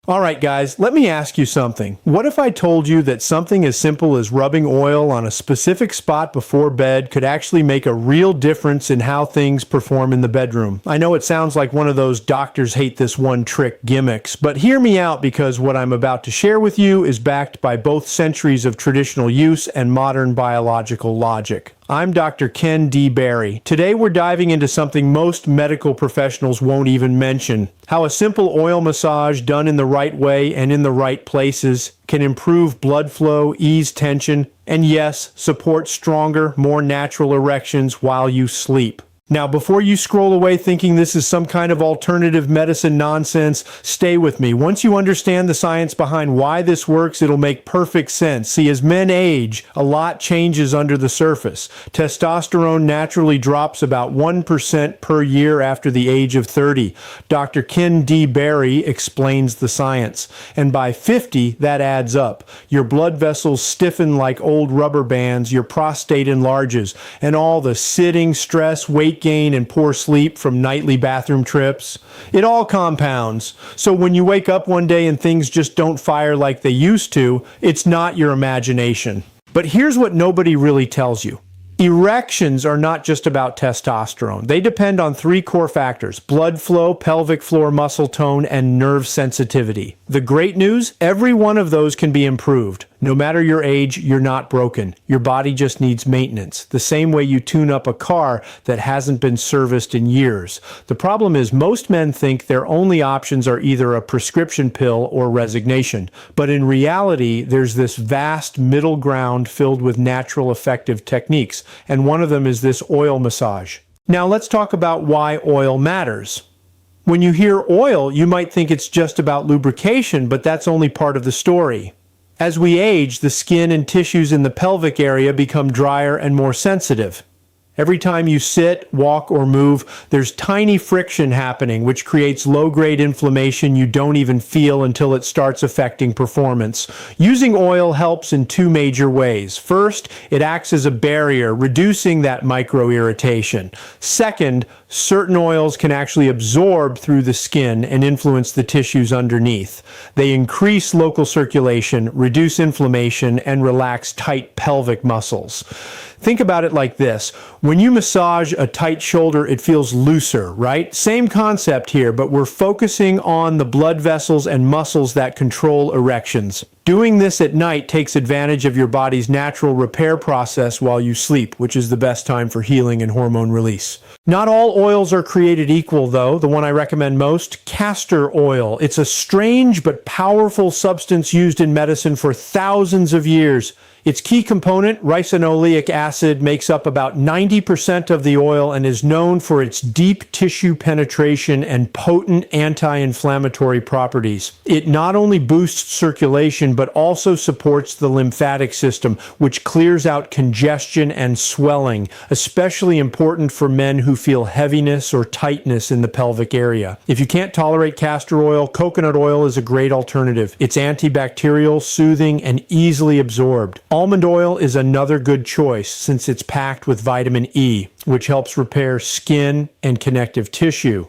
Alright guys, let me ask you something. What if I told you that something as simple as rubbing oil on a specific spot before bed could actually make a real difference in how things perform in the bedroom? I know it sounds like one of those doctors hate this one trick gimmicks, but hear me out because what I'm about to share with you is backed by both centuries of traditional use and modern biological logic. I'm Dr. kenD Barry. Today we're diving into something most medical professionals won't even mention: how a simple oil massage done in the right way and in the right places can improve blood flow, ease tension, and yes, support stronger, more natural erections while you sleep. Now, before you scroll away thinking this is some kind of alternative medicine nonsense, stay with me. Once you understand the science behind why this works, it'll make perfect sense. See, as men age, a lot changes under the surface. Testosterone naturally drops about 1% per year after the age of 30. Dr. kenD Barry explains the science. And by 50, that adds up. Your blood vessels stiffen like old rubber bands, your prostate enlarges, and all the sitting, stress, weight gain, and poor sleep from nightly bathroom trips, it all compounds. So when you wake up one day and things just don't fire like they used to, it's not your imagination. But here's what nobody really tells you. Erections are not just about testosterone. They depend on three core factors: blood flow, pelvic floor muscle tone, and nerve sensitivity. The great news? Every one of those can be improved. No matter your age, you're not broken. Your body just needs maintenance, the same way you tune up a car that hasn't been serviced in years. The problem is most men think their only options are either a prescription pill or resignation. But in reality, there's this vast middle ground filled with natural effective techniques, and one of them is this oil massage. Now let's talk about why oil matters. When you hear oil, you might think it's just about lubrication, but that's only part of the story. As we age, the skin and tissues in the pelvic area become drier and more sensitive. Every time you sit, walk, or move, there's tiny friction happening, which creates low-grade inflammation you don't even feel until it starts affecting performance. Using oil helps in two major ways. First, it acts as a barrier, reducing that micro-irritation. Second, certain oils can actually absorb through the skin and influence the tissues underneath. They increase local circulation, reduce inflammation, and relax tight pelvic muscles. Think about it like this. When you massage a tight shoulder, it feels looser, right? Same concept here, but we're focusing on the blood vessels and muscles that control erections. Doing this at night takes advantage of your body's natural repair process while you sleep, which is the best time for healing and hormone release. Not all oils are created equal, though. The one I recommend most, castor oil. It's a strange but powerful substance used in medicine for thousands of years. Its key component, ricinoleic acid, makes up about 90% of the oil and is known for its deep tissue penetration and potent anti-inflammatory properties. It not only boosts circulation but also supports the lymphatic system, which clears out congestion and swelling, especially important for men who feel heaviness or tightness in the pelvic area. If you can't tolerate castor oil, coconut oil is a great alternative. It's antibacterial, soothing, and easily absorbed. Almond oil is another good choice since it's packed with vitamin E, which helps repair skin and connective tissue.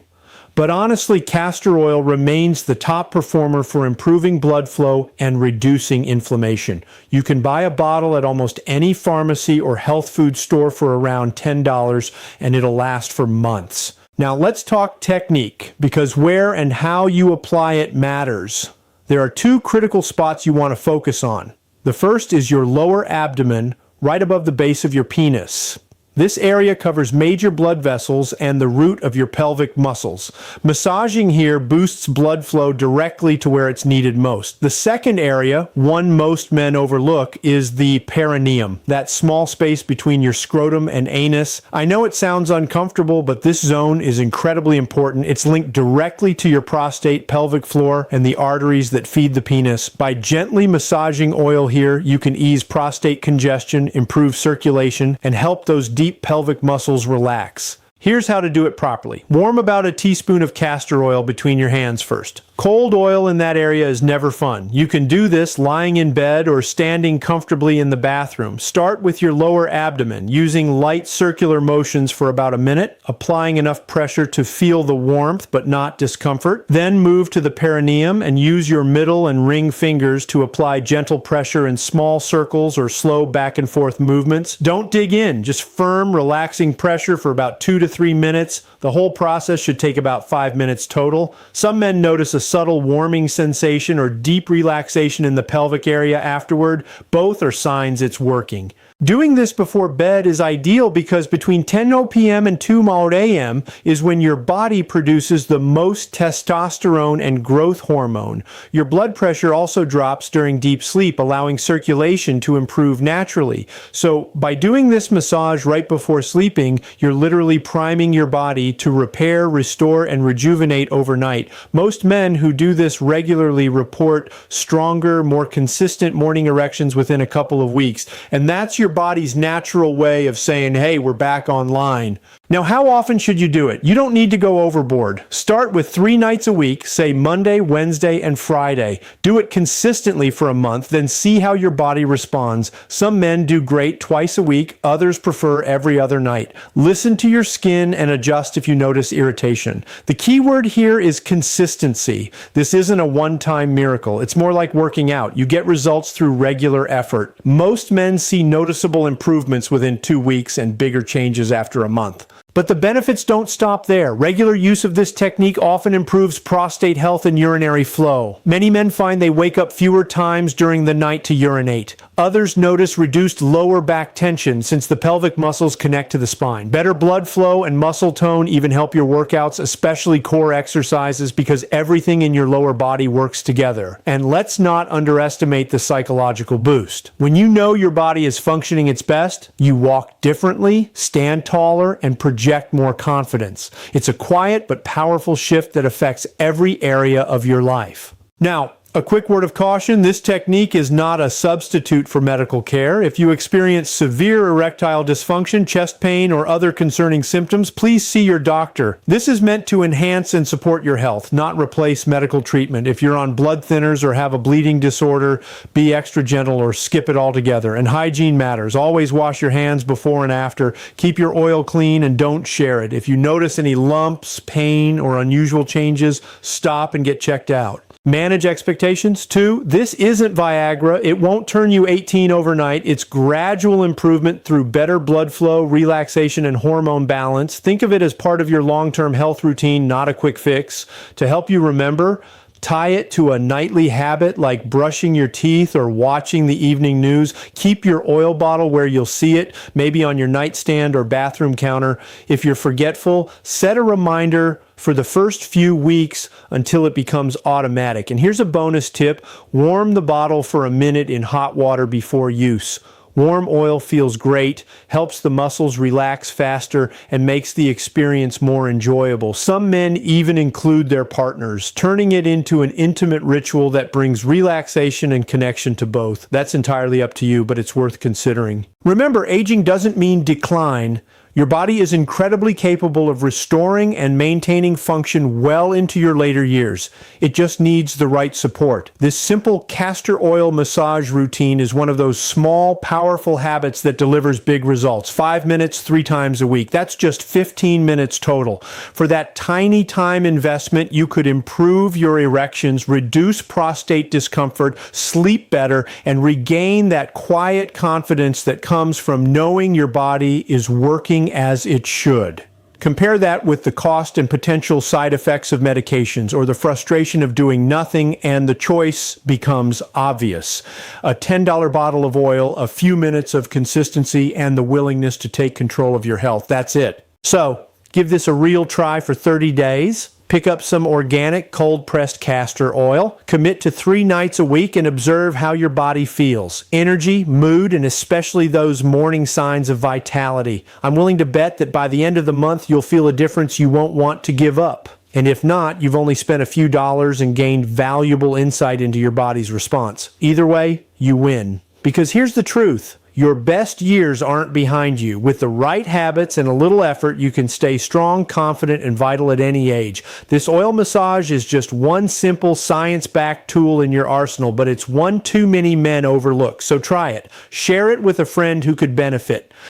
But honestly, castor oil remains the top performer for improving blood flow and reducing inflammation. You can buy a bottle at almost any pharmacy or health food store for around $10, and it'll last for months. Now let's talk technique, because where and how you apply it matters. There are two critical spots you want to focus on. The first is your lower abdomen, right above the base of your penis. This area covers major blood vessels and the root of your pelvic muscles. Massaging here boosts blood flow directly to where it's needed most. The second area, one most men overlook, is the perineum, that small space between your scrotum and anus. I know it sounds uncomfortable, but this zone is incredibly important. It's linked directly to your prostate, pelvic floor, and the arteries that feed the penis. By gently massaging oil here, you can ease prostate congestion, improve circulation, and help those deep pelvic muscles relax. Here's how to do it properly. Warm about a teaspoon of castor oil between your hands first. Cold oil in that area is never fun. You can do this lying in bed or standing comfortably in the bathroom. Start with your lower abdomen, using light circular motions for about a minute, applying enough pressure to feel the warmth but not discomfort. Then move to the perineum and use your middle and ring fingers to apply gentle pressure in small circles or slow back and forth movements. Don't dig in, just firm, relaxing pressure for about 2 to 3 minutes. The whole process should take about 5 minutes total. Some men notice a subtle warming sensation or deep relaxation in the pelvic area afterward. Both are signs it's working. Doing this before bed is ideal because between 10 p.m. and 2 a.m. is when your body produces the most testosterone and growth hormone. Your blood pressure also drops during deep sleep, allowing circulation to improve naturally. So by doing this massage right before sleeping, you're literally priming your body to repair, restore, and rejuvenate overnight. Most men who do this regularly report stronger, more consistent morning erections within a couple of weeks. And that's your body's natural way of saying, hey, we're back online. Now, how often should you do it? You don't need to go overboard. Start with 3 nights a week, say Monday, Wednesday, and Friday. Do it consistently for a month, then see how your body responds. Some men do great twice a week, others prefer every other night. Listen to your skin and adjust if you notice irritation. The key word here is consistency. This isn't a one-time miracle. It's more like working out. You get results through regular effort. Most men see noticeable improvements within 2 weeks and bigger changes after a month. But the benefits don't stop there. Regular use of this technique often improves prostate health and urinary flow. Many men find they wake up fewer times during the night to urinate. Others notice reduced lower back tension since the pelvic muscles connect to the spine. Better blood flow and muscle tone even help your workouts, especially core exercises, because everything in your lower body works together. And let's not underestimate the psychological boost. When you know your body is functioning its best, you walk differently, stand taller, and project more confidence. It's a quiet but powerful shift that affects every area of your life. Now, a quick word of caution, this technique is not a substitute for medical care. If you experience severe erectile dysfunction, chest pain, or other concerning symptoms, please see your doctor. This is meant to enhance and support your health, not replace medical treatment. If you're on blood thinners or have a bleeding disorder, be extra gentle or skip it altogether. And hygiene matters. Always wash your hands before and after. Keep your oil clean and don't share it. If you notice any lumps, pain, or unusual changes, stop and get checked out. Manage expectations. 2, this isn't Viagra. It won't turn you 18 overnight. It's gradual improvement through better blood flow, relaxation, and hormone balance. Think of it as part of your long-term health routine, not a quick fix. To help you remember, tie it to a nightly habit like brushing your teeth or watching the evening news. Keep your oil bottle where you'll see it, maybe on your nightstand or bathroom counter. If you're forgetful, set a reminder for the first few weeks until it becomes automatic. And here's a bonus tip. Warm the bottle for a minute in hot water before use. Warm oil feels great, helps the muscles relax faster, and makes the experience more enjoyable. Some men even include their partners, turning it into an intimate ritual that brings relaxation and connection to both. That's entirely up to you, but it's worth considering. Remember, aging doesn't mean decline. Your body is incredibly capable of restoring and maintaining function well into your later years. It just needs the right support. This simple castor oil massage routine is one of those small, powerful habits that delivers big results. 5 minutes, 3 times a week. That's just 15 minutes total. For that tiny time investment, you could improve your erections, reduce prostate discomfort, sleep better, and regain that quiet confidence that comes from knowing your body is working as it should. Compare that with the cost and potential side effects of medications or the frustration of doing nothing, and the choice becomes obvious. A $10 bottle of oil, a few minutes of consistency, and the willingness to take control of your health. That's it. So, give this a real try for 30 days. Pick up some organic cold-pressed castor oil, commit to 3 nights a week, and observe how your body feels. Energy, mood, and especially those morning signs of vitality. I'm willing to bet that by the end of the month, you'll feel a difference you won't want to give up. And if not, you've only spent a few dollars and gained valuable insight into your body's response. Either way, you win. Because here's the truth. Your best years aren't behind you. With the right habits and a little effort, you can stay strong, confident, and vital at any age. This oil massage is just one simple science-backed tool in your arsenal, but it's one too many men overlook. So try it. Share it with a friend who could benefit.